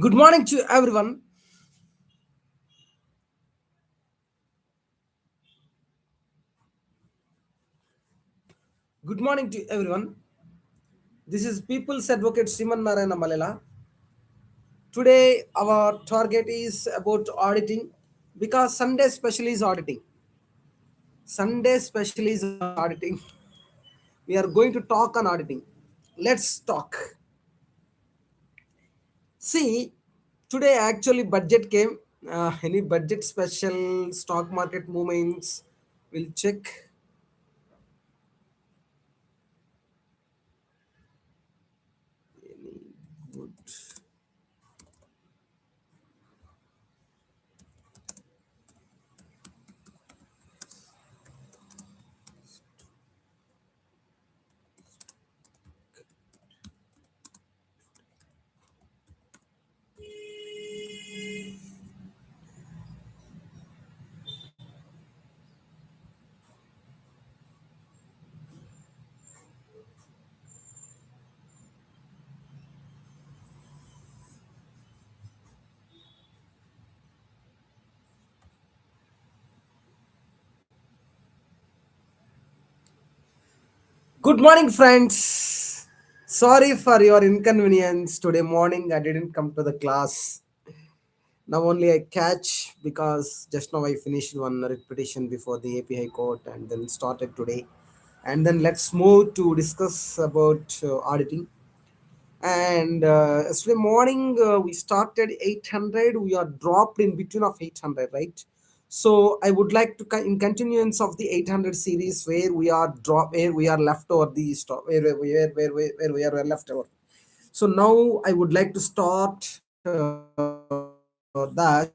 Good morning to everyone. Good morning to everyone. This is People's Advocate 𝒟𝑒𝒹 Malela. Today, our target is about auditing because Sunday special is auditing. Sunday special is auditing. We are going to talk on auditing. Let's talk. See, today actually budget came. Any budget special stock market movements? We'll check. Any good. Good morning, friends. Sorry for your inconvenience. Today morning I didn't come to the class. Now only I catch because just now I finished one repetition before the API court and then started today. And then let's move to discuss about auditing. And yesterday morning we started 800. We are dropped in between of 800, right? So I would like to in continuance of the 800 series where we are where we are left over the stop where we are left over. So now I would like to start that.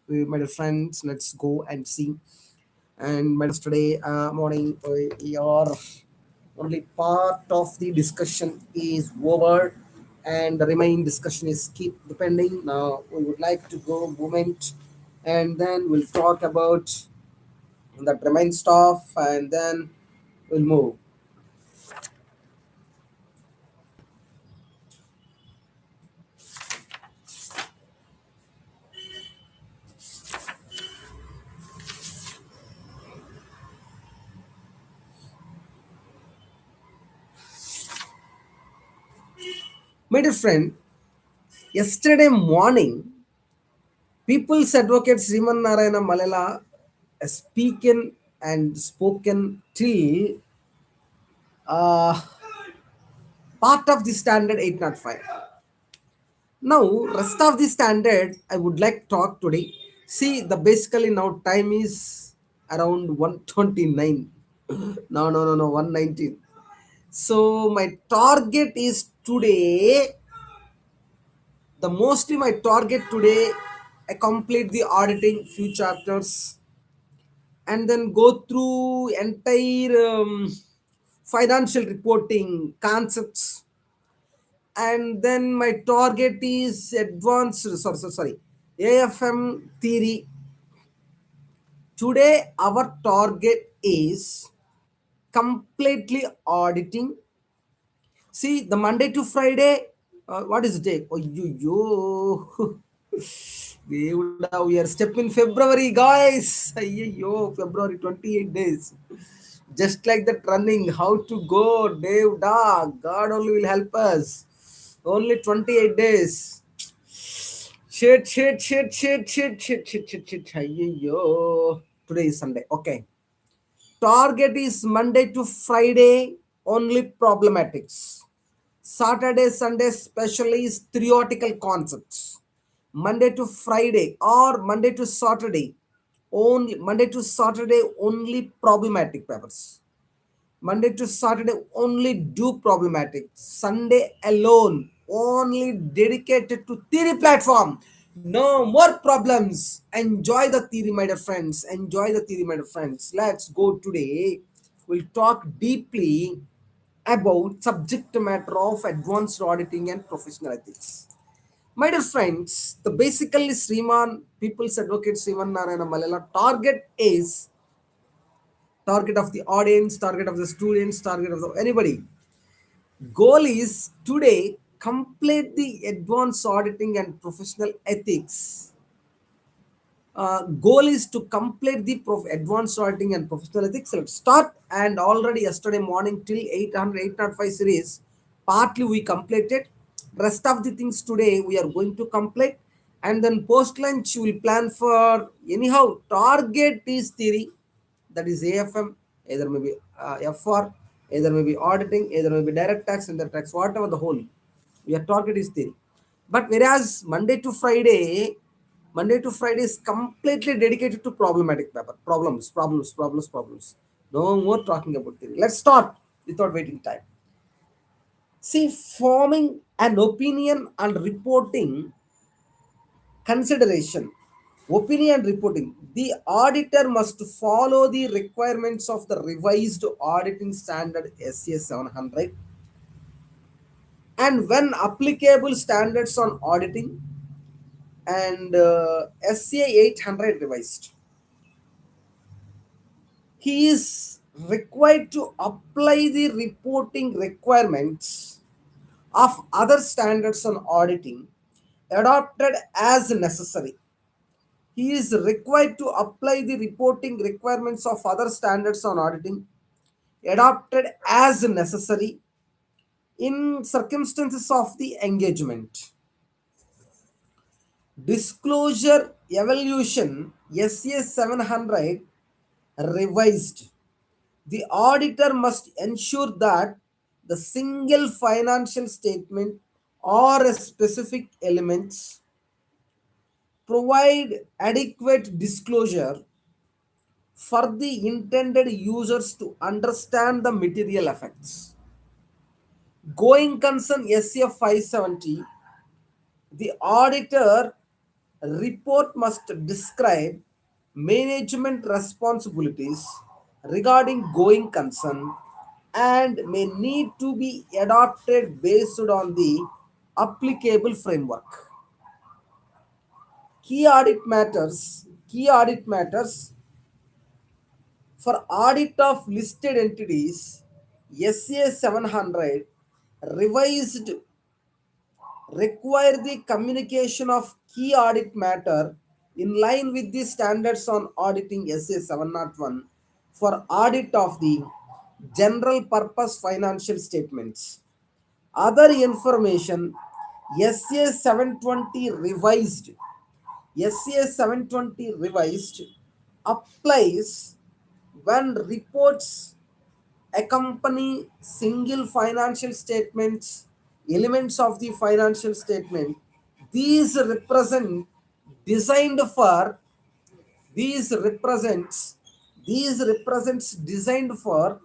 My dear friends, let's go and see. And my dear friends, today morning we are only part of the discussion is over and the remaining discussion is keep depending. Now we would like to go movement and then we'll talk about that remain stuff and then we'll move. My dear friend, yesterday morning, People's Advocate Sriman Narayana Malela has spoken till uh, part of the standard 805. Now, rest of the standard, I would like to talk today. See, the basically now time is around 129. No, 119. So my target is today, the mostly my target today, I complete the auditing few chapters and then go through entire financial reporting concepts, and then my target is advanced sorry AFM theory. Today our target is completely auditing. See, the Monday to Friday, what is the day? Oh, you. We are step in February, guys. Yo, February 28 days. Just like that running, how to go, Dave Dog. God only will help us. Only 28 days. Shit. Yo. Today is Sunday. Okay. Target is Monday to Friday, only problematics. Saturday, Sunday, specially is theoretical concepts. Monday to Friday or Monday to Saturday, only problematic papers. Monday to Saturday, only do problematic. Sunday alone, only dedicated to theory platform. No more problems. Enjoy the theory, my dear friends. Enjoy the theory, my dear friends. Let's go today. We'll talk deeply about subject matter of advanced auditing and professional ethics. My dear friends, the basically Sriman, People's Advocate Sriman Narayana Malela target is target of the audience, target of the students, target of the anybody. Goal is today complete the advanced auditing and professional ethics. Goal is to complete the advanced auditing and professional ethics. Let's start. And already yesterday morning till 805 series, partly we completed. Rest of the things today we are going to complete. And then post lunch we will plan for anyhow target is theory, that is AFM, either maybe FR, either maybe auditing, either maybe direct tax, indirect tax, whatever the whole. Your target is theory. But whereas Monday to Friday is completely dedicated to problematic paper. Problems. No more talking about theory. Let's start without waiting time. See, forming an opinion and reporting consideration. Opinion reporting. The auditor must follow the requirements of the revised auditing standard SA 700 and when applicable standards on auditing and SA 800 revised. He is required to apply the reporting requirements of other standards on auditing adopted as necessary. He is required to apply the reporting requirements of other standards on auditing adopted as necessary in circumstances of the engagement. Disclosure evaluation SA 700 revised. The auditor must ensure that the single financial statement or a specific elements provide adequate disclosure for the intended users to understand the material effects. Going concern SF 570, the auditor report must describe management responsibilities regarding going concern and may need to be adopted based on the applicable framework. Key audit matters for audit of listed entities. SA 700 revised require the communication of key audit matter in line with the standards on auditing SA 701 for audit of the general purpose financial statements. Other information SA 720 revised. SA 720 revised applies when reports accompany single financial statements, elements of the financial statement. These represent designed for these represents designed for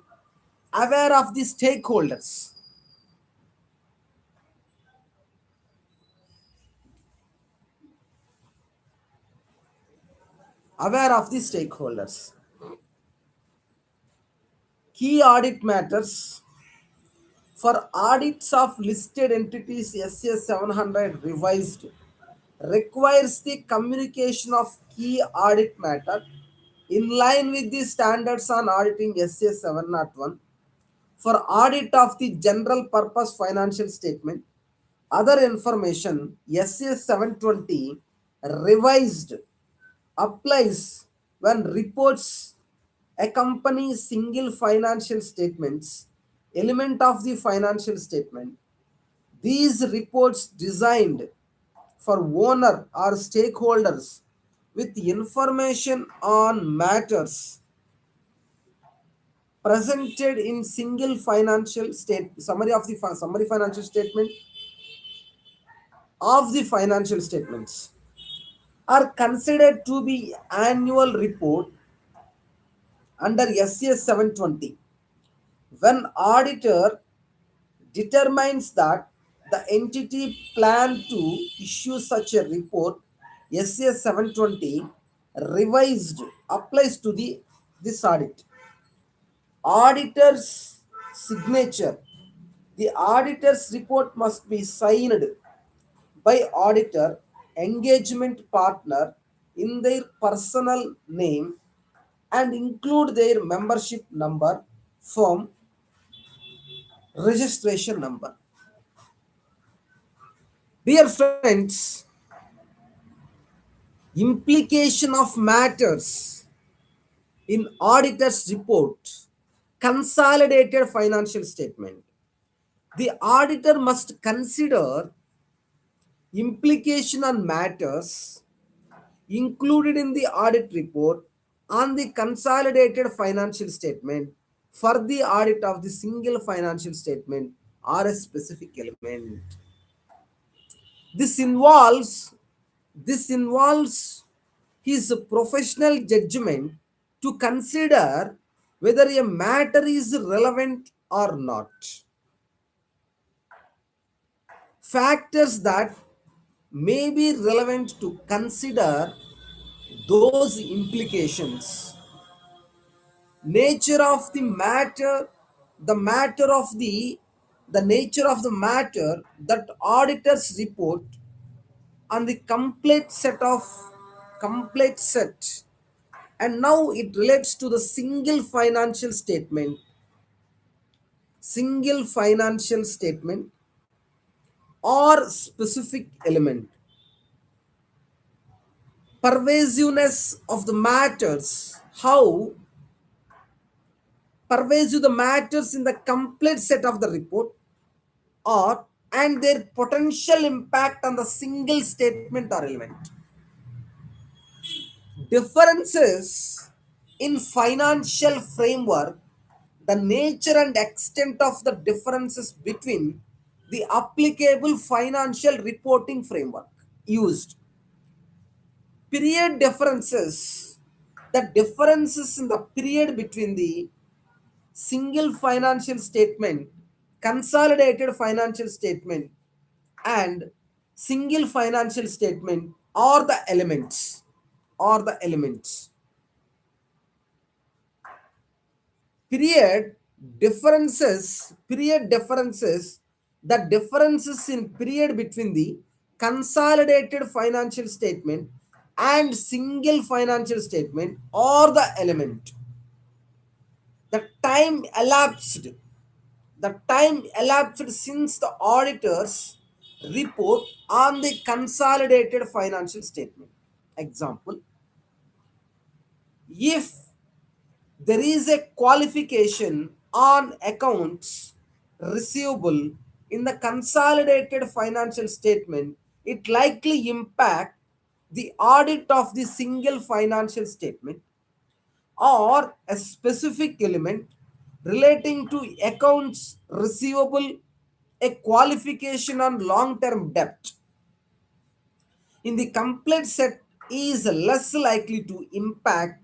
aware of the stakeholders. Aware of the stakeholders. Key audit matters for audits of listed entities. SA 700 revised requires the communication of key audit matter in line with the standards on auditing SA 701 for audit of the general purpose financial statement. Other information SA 720 revised applies when reports accompany single financial statements, element of the financial statement. These reports designed for owner or stakeholders with information on matters presented in single financial summary of the summary financial statement of the financial statements are considered to be annual report under SAS 720. When auditor determines that the entity plan to issue such a report, SAS 720 revised applies to this audit. Auditor's signature. The auditor's report must be signed by auditor, engagement partner in their personal name and include their membership number, firm registration number. Dear friends, implication of matters in auditor's report, consolidated financial statement. The auditor must consider implication on matters included in the audit report on the consolidated financial statement for the audit of the single financial statement or a specific element. This involves this involves his professional judgment to consider whether a matter is relevant or not. Factors that may be relevant to consider those implications: nature of the matter, the matter of the nature of the matter that auditors report on the complete set, and now it relates to the single financial statement or specific element. Pervasiveness of the matters, how pervasive the matters in the complete set of the report are, and their potential impact on the single statement or element. Differences in financial framework, the nature and extent of the differences between the applicable financial reporting framework used. Period differences, the differences in the period between the single financial statement, consolidated financial statement, and single financial statement or the elements. Period differences, the differences in period between the consolidated financial statement and single financial statement or the element. The time elapsed, the time elapsed since the auditors report on the consolidated financial statement. Example: if there is a qualification on accounts receivable in the consolidated financial statement, it likely impact the audit of the single financial statement or a specific element relating to accounts receivable. A qualification on long-term debt in the complete set is less likely to impact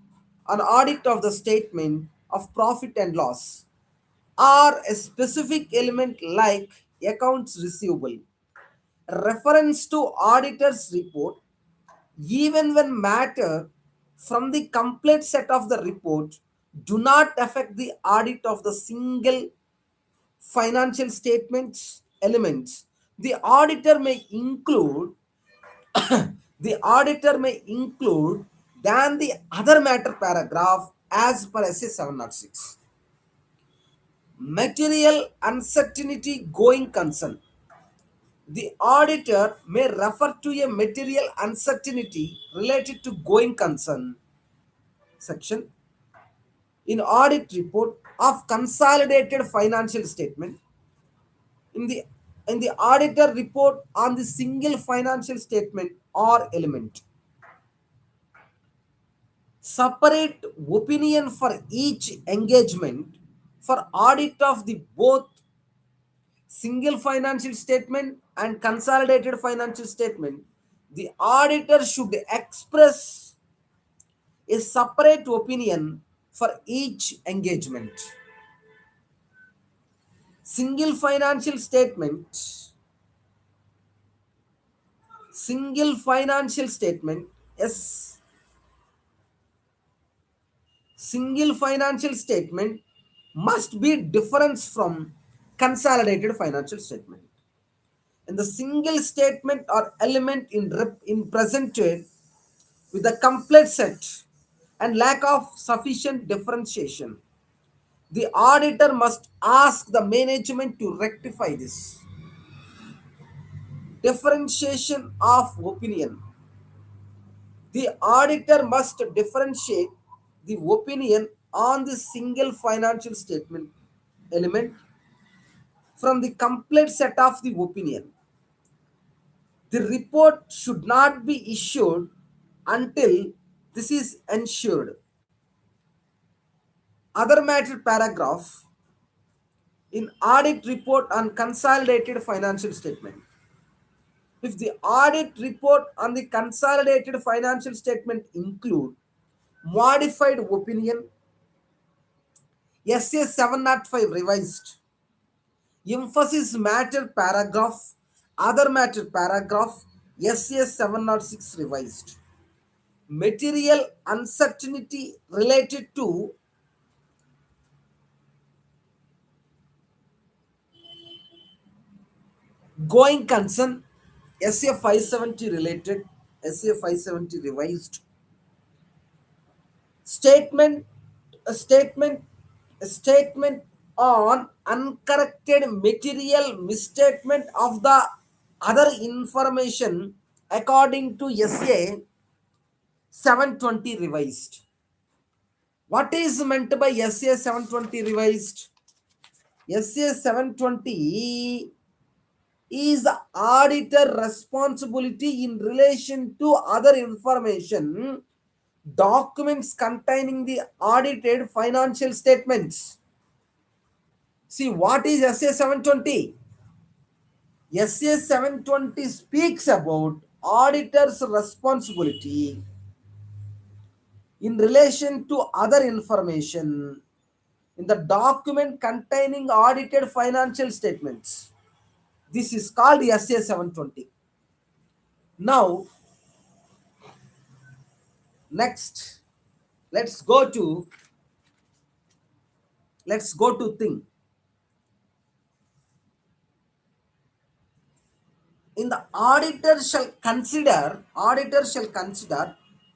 an audit of the statement of profit and loss or a specific element like accounts receivable. Reference to auditor's report, even when matter from the complete set of the report do not affect the audit of the single financial statements elements, the auditor may include the auditor may include than the other matter paragraph as per SA 706. Material uncertainty going concern. The auditor may refer to a material uncertainty related to going concern section in audit report of consolidated financial statement, in the auditor report on the single financial statement or element. Separate opinion for each engagement for audit of the both single financial statement and consolidated financial statement. The auditor should express a separate opinion for each engagement. Single financial statement, single financial statement, yes, single financial statement must be different from consolidated financial statement. And the single statement or element in presented with a complete set and lack of sufficient differentiation, the auditor must ask the management to rectify this. differentiation of opinion. The auditor must differentiate the opinion on the single financial statement element from the complete set of the opinion. The report should not be issued until this is ensured. Other matter paragraph in audit report on consolidated financial statement. If the audit report on the consolidated financial statement include modified opinion, SA 705 revised, emphasis matter paragraph, other matter paragraph, SA 706 revised, material uncertainty related to going concern, SA 570 related, SA 570 revised, statement a statement a statement on uncorrected material misstatement of the other information according to SA 720 revised. What is meant by SA 720 revised? SA 720 is the auditor responsibility in relation to other information documents containing the audited financial statements. See, what is SA 720? SA 720 speaks about auditor's responsibility in relation to other information in the document containing audited financial statements. This is called SA 720. Now, next, let's go to thing. In the auditor shall consider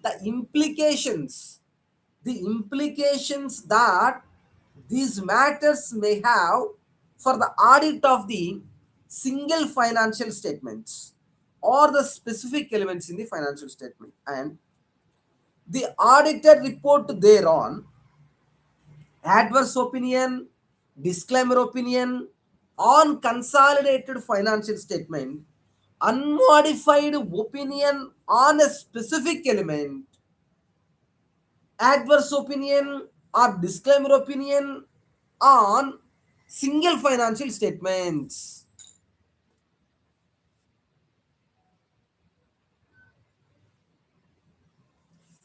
the implications that these matters may have for the audit of the single financial statements or the specific elements in the financial statement, and the auditor report thereon, adverse opinion, disclaimer opinion on consolidated financial statement, unmodified opinion on a specific element, adverse opinion or disclaimer opinion on single financial statements.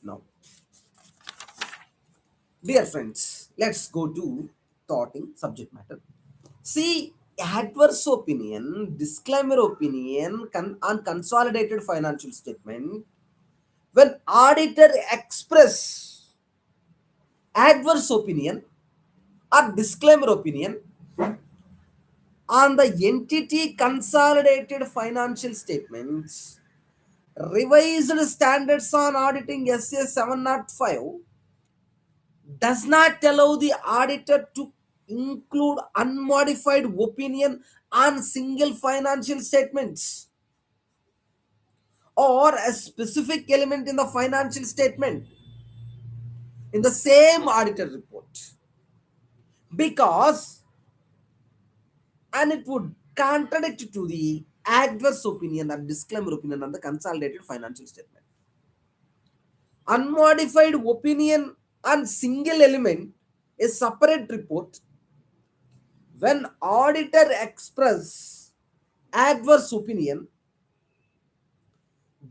Now, dear friends, let's go to thoughting subject matter. See, adverse opinion, disclaimer opinion on consolidated financial statement, when auditor express adverse opinion or disclaimer opinion on the entity consolidated financial statements, revised standards on auditing SA 705 does not allow the auditor to include unmodified opinion on single financial statements or a specific element in the financial statement in the same auditor report, because and it would contradict to the adverse opinion or disclaimer opinion on the consolidated financial statement. Unmodified opinion on single element is separate report. When auditor express adverse opinion,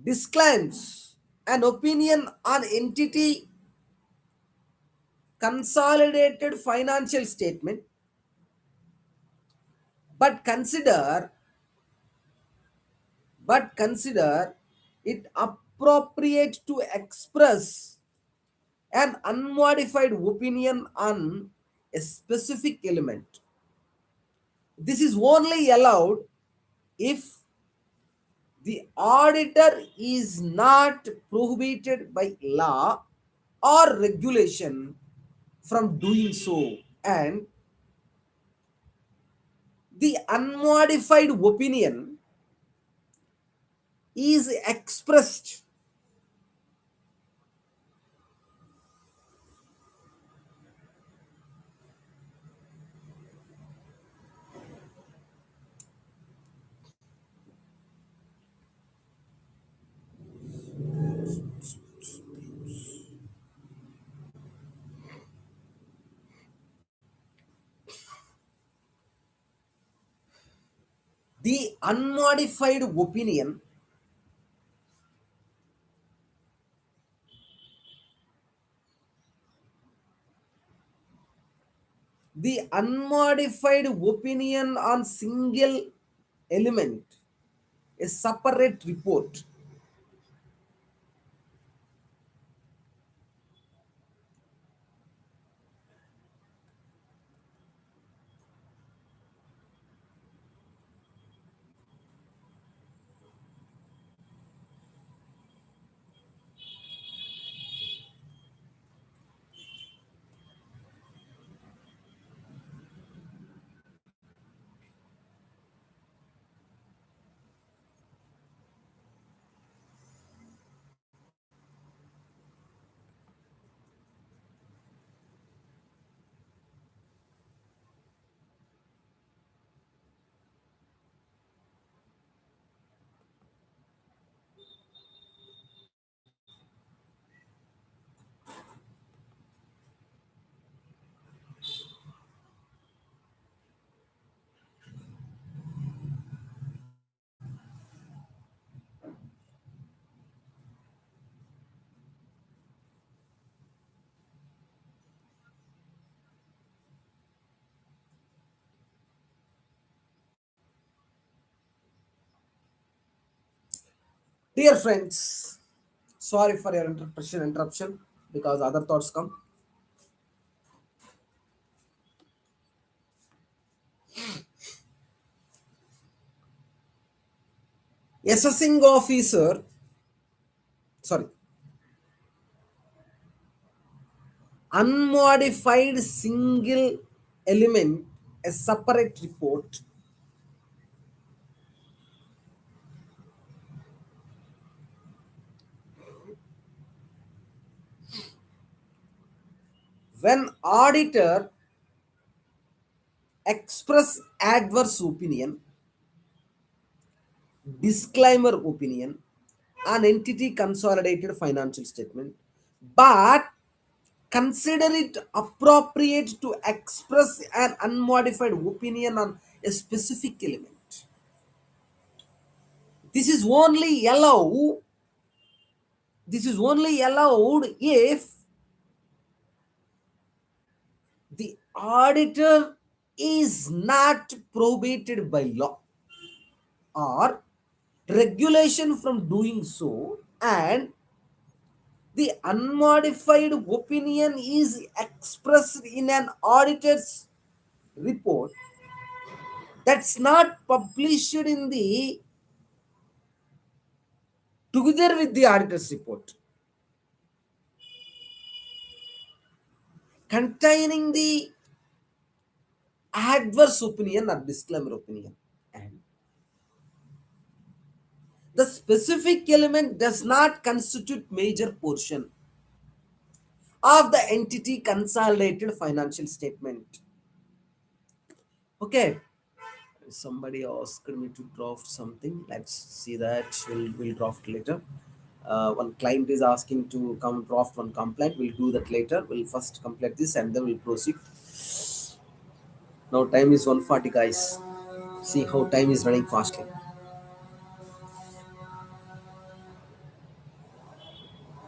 disclaims an opinion on entity consolidated financial statement, but consider it appropriate to express an unmodified opinion on a specific element. This is only allowed if the auditor is not prohibited by law or regulation from doing so, and the unmodified opinion is expressed the unmodified opinion the unmodified opinion on single element, a separate report. Dear friends, sorry for your interruption because other thoughts come. Assessing officer, sorry, unmodified single element, a separate report. When auditor express adverse opinion, disclaimer opinion on entity consolidated financial statement, but consider it appropriate to express an unmodified opinion on a specific element. This is only allowed. This is only allowed if the auditor is not prohibited by law or regulation from doing so, and the unmodified opinion is expressed in an auditor's report that's not published in the together with the auditor's report containing the adverse opinion or disclaimer opinion, and the specific element does not constitute major portion of the entity consolidated financial statement. Okay, somebody asked me to draft something. Let's see that. We'll draft later. One client is asking to come draft one complaint. We'll do that later. We'll first complete this and then we'll proceed. Now time is 1:40, guys. See how time is running fastly.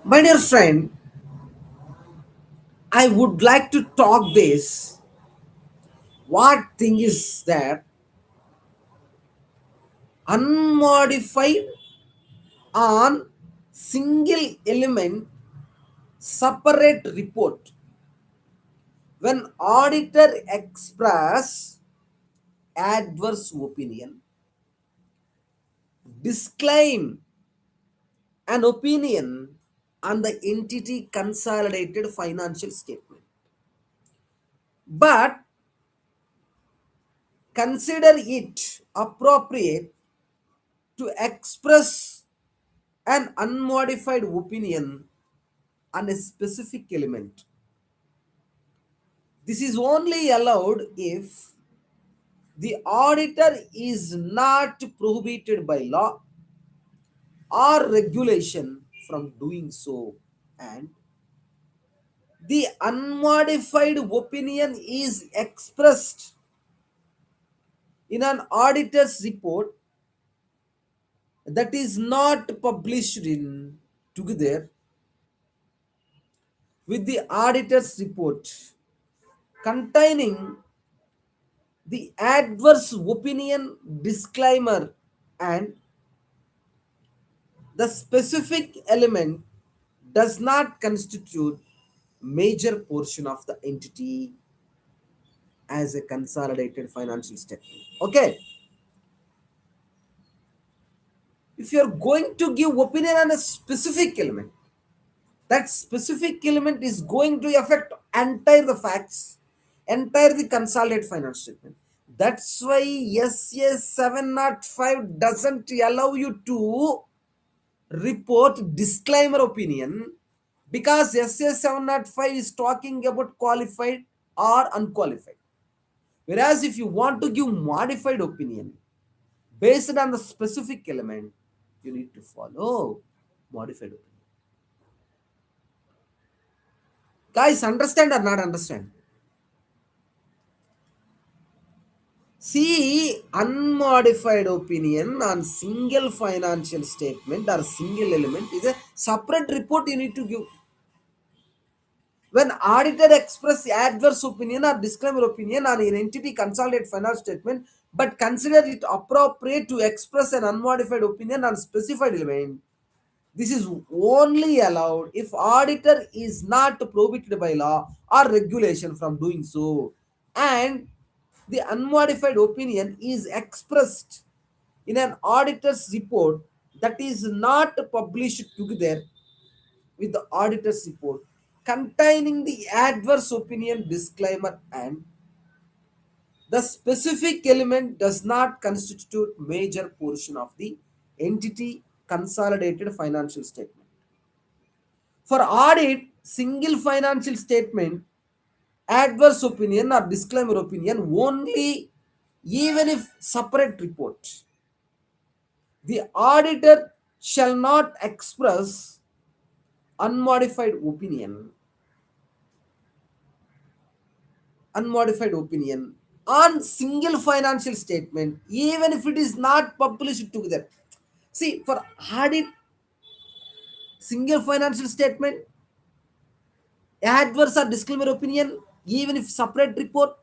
My dear friend, I would like to talk this. What thing is that unmodified on single element separate report when auditor express adverse opinion, disclaim an opinion on the entity consolidated financial statement, but consider it appropriate to express an unmodified opinion on a specific element. This is only allowed if the auditor is not prohibited by law or regulation from doing so, and the unmodified opinion is expressed in an auditor's report that is not published in together with the auditor's report containing the adverse opinion disclaimer and the specific element does not constitute major portion of the entity as a consolidated financial statement. Okay, if you are going to give opinion on a specific element, that specific element is going to affect entire the facts, entire the consolidated financial statement. That's why SAS 705 doesn't allow you to report disclaimer opinion, because SAS 705 is talking about qualified or unqualified. Whereas if you want to give modified opinion based on the specific element, you need to follow modified opinion. Guys, understand or not understand? See, unmodified opinion on single financial statement or single element is a separate report you need to give. When auditor express adverse opinion or disclaimer opinion on an entity consolidated financial statement, but consider it appropriate to express an unmodified opinion on specified element, this is only allowed if auditor is not prohibited by law or regulation from doing so, and the unmodified opinion is expressed in an auditor's report that is not published together with the auditor's report containing the adverse opinion disclaimer, and the specific element does not constitute major portion of the entity consolidated financial statement. For audit, single financial statement, adverse opinion or disclaimer opinion only, even if separate report. The auditor shall not express unmodified opinion on single financial statement, even if it is not published together. See, for audit, single financial statement, adverse or disclaimer opinion, even if separate report,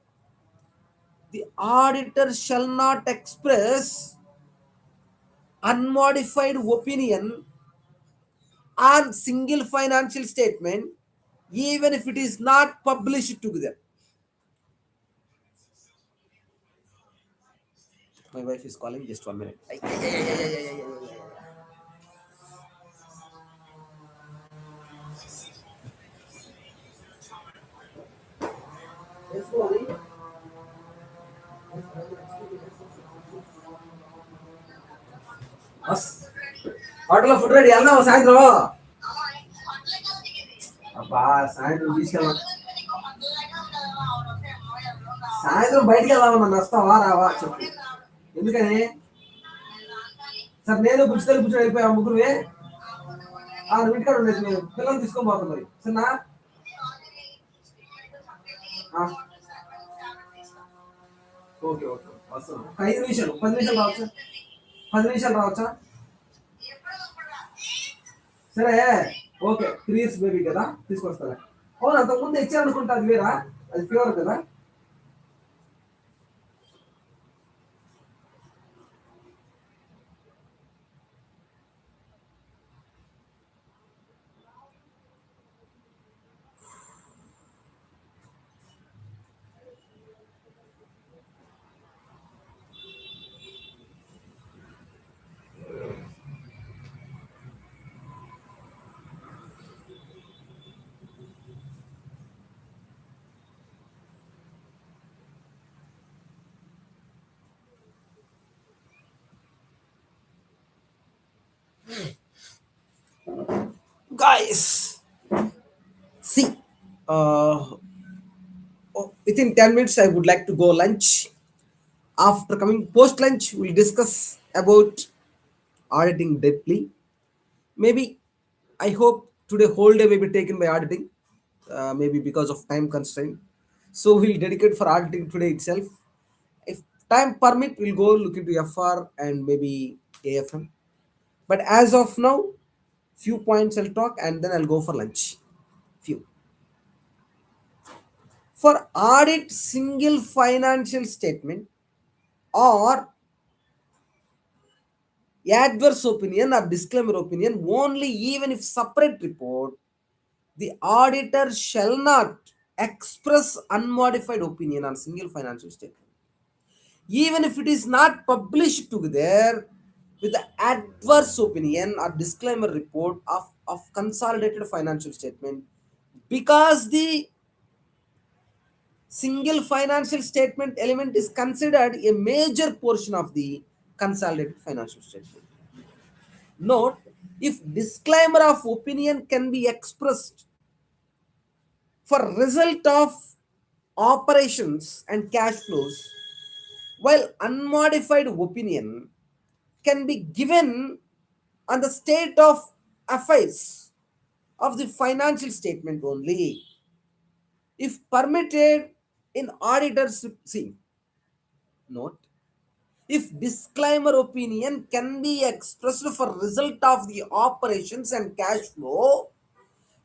the auditor shall not express unmodified opinion on single financial statement, even if it is not published together. My wife is calling, just 1 minute. Ay, ay, ay, ay, ay, ay, ay, ay, ay, ay. Yes, sorry. Bus హోటల్లో food ready వెళ్దాం సాయంత్రం. అబ్బా సాయంత్రం తీసుకెళ్ళాం, సాయంత్రం బయటికి వెళ్దాం, నన్ను వస్తావా రావా చెప్పు. ఎందుకని? సార్ నేను కూర్చుని కూర్చొని వెళ్ళిపోయా ముగ్గురువే. నువ్వు ఇంటికాడ ఉండేది, మేము పిల్లల్ని తీసుకొని పోతాం మరి సరేనా? ఓకే ఓకే వస్తాను. 5 నిమిషాలు, 10 నిమిషాలు రావచ్చా? 10 నిమిషాలు రావచ్చా? సరే ఓకే. 3 years బేబీ కదా, తీసుకొస్తారా? అవును, అంతకుముందు ఇచ్చారనుకుంటా, అది వేరా? అది ఫీవర్ కదా? Uh, Within 10 minutes, I would like to go lunch. After coming post lunch, we'll discuss about auditing deeply. Maybe I hope today whole day will be taken by auditing, maybe because of time constraint. So we'll dedicate for auditing today itself. If time permit, we'll go look into FR and maybe AFM. But as of now, few points I'll talk and then I'll go for lunch. Few. For audit single financial statement or adverse opinion or disclaimer opinion only even if separate report, the auditor shall not express unmodified opinion on single financial statement even if it is not published together with the adverse opinion or disclaimer report of consolidated financial statement, because the single financial statement element is considered a major portion of the consolidated financial statement. Note, if disclaimer of opinion can be expressed for result of operations and cash flows, while unmodified opinion can be given on the state of affairs of the financial statement only, if permitted in auditor's see. Note, if disclaimer opinion can be expressed for result of the operations and cash flow,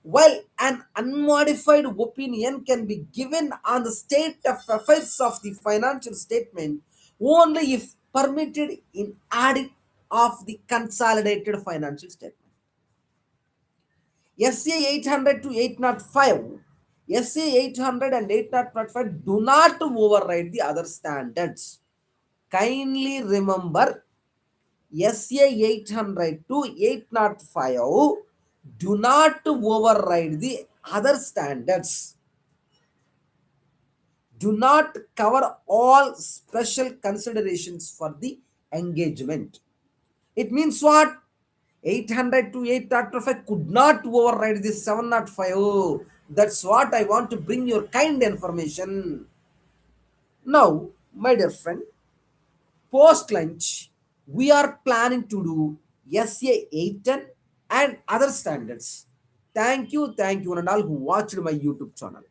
while an unmodified opinion can be given on the state of affairs of the financial statement only if permitted in audit of the consolidated financial statement. SA 800 to 805, SA 800 and 805 do not override the other standards. Kindly remember, SA 800 to 805 do not override the other standards, do not cover all special considerations for the engagement. It means what? 800 to 805 could not override this 705. That's what I want to bring your kind information. Now, my dear friend, post lunch, we are planning to do SA 810 and other standards. Thank you, one and all who watched my YouTube channel.